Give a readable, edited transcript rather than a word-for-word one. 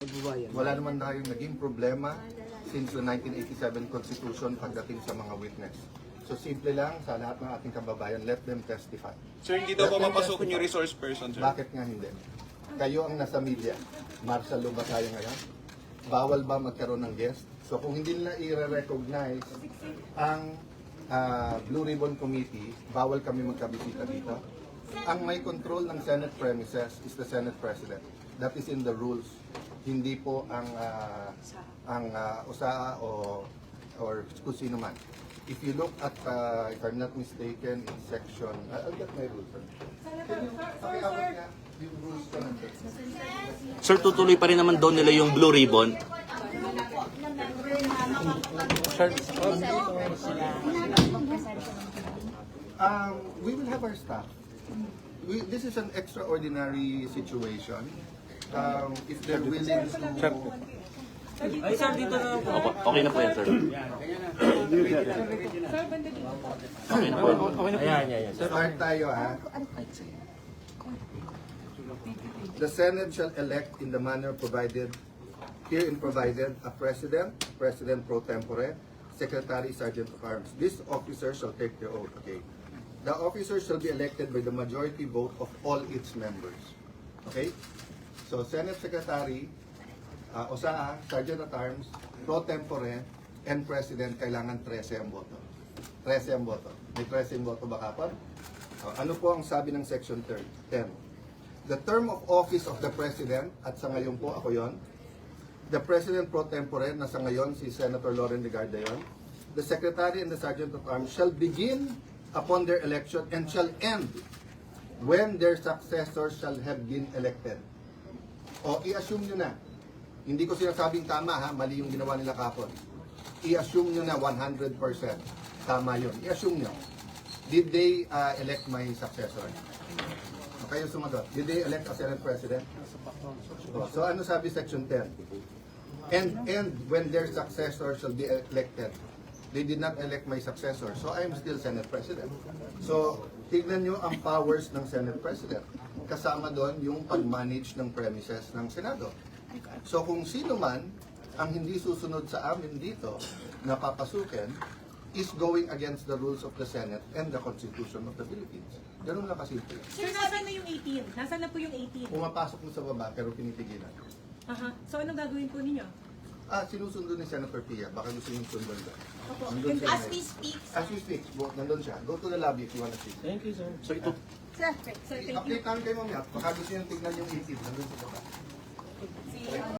kababayan. Wala naman tayong naging problema since the 1987 Constitution pagdating sa mga witness. So simple lang sa lahat ng ating kababayan, let them testify. Sir, hindi daw ba mapasukin yung resource person, sir? Bakit nga hindi? Kayo ang nasa media. Martial law ba tayo ngayon? Bawal ba magkaroon ng guest? So kung hindi nila i-recognize ang Blue Ribbon Committee, bawal kami magkabisita dito. Ang may control ng Senate premises is the Senate President. That is in the rules. Hindi po ang USAA or kung sino man. If you look at, if I'm not mistaken, in section, I'll get my rules. Can you pakiabot nga yung rules ko nandun? Sir, tutuloy pa rin naman daw nila yung Blue Ribbon. We will have our staff. This is an extraordinary situation. If they're willing to... Ay, sir, dito na po. Okay na po yan, sir. Okay na po. Ayan. Start tayo, ha? The Senate shall elect in the manner provided, herein provided, a President, President pro tempore, Secretary, Sergeant of Arms. This officer shall take the oath. Okay. The officer shall be elected by the majority vote of all its members. Okay? So, Senate Secretary, OSAA, Sergeant at Arms, pro tempore, and President, kailangan 13 ang boto. 13 ang boto. May 13 boto ba kapag? Ano po ang sabi ng Section 10? The term of office of the President, at sa ngayon po ako yon, the President pro tempore, na sa ngayon si Senator Loren Legarda yon, the Secretary and the Sergeant of Arms shall begin upon their election and shall end when their successors shall have been elected. O, i-assume nyo na. Hindi ko sinasabing tama, ha? Mali yung ginawa nila kapon. I-assume nyo na 100% tama yun. I-assume nyo. Did they elect my successor? Kayo sumagot. Did they elect a Senate President? So ano sabi Section 10? And when their successor shall be elected, they did not elect my successor. So I am still Senate President. So tignan nyo ang powers ng Senate President. Kasama doon yung pag-manage ng premises ng Senado. So kung sino man ang hindi susunod sa amin dito na papasukin is going against the rules of the Senate and the Constitution of the Philippines. Ganun lang kasimple. Sir, nasaan na yung 18? Nasaan na po yung 18? Pumapasok mo sa baba pero pinipigilan. Aha. So anong gagawin po ninyo? Sinusundo ni Senator Pia. Baka gusto niyong sundan doon. Opo. Nandun siya As ngayon. we speak. As we speak, nandun siya. Go to the lobby if you want to see. Thank you, sir. So ito, Sir, thank you. Update namin kayo mamaya. Baka gusto niyong tignan yung 18. Nandun sa baba.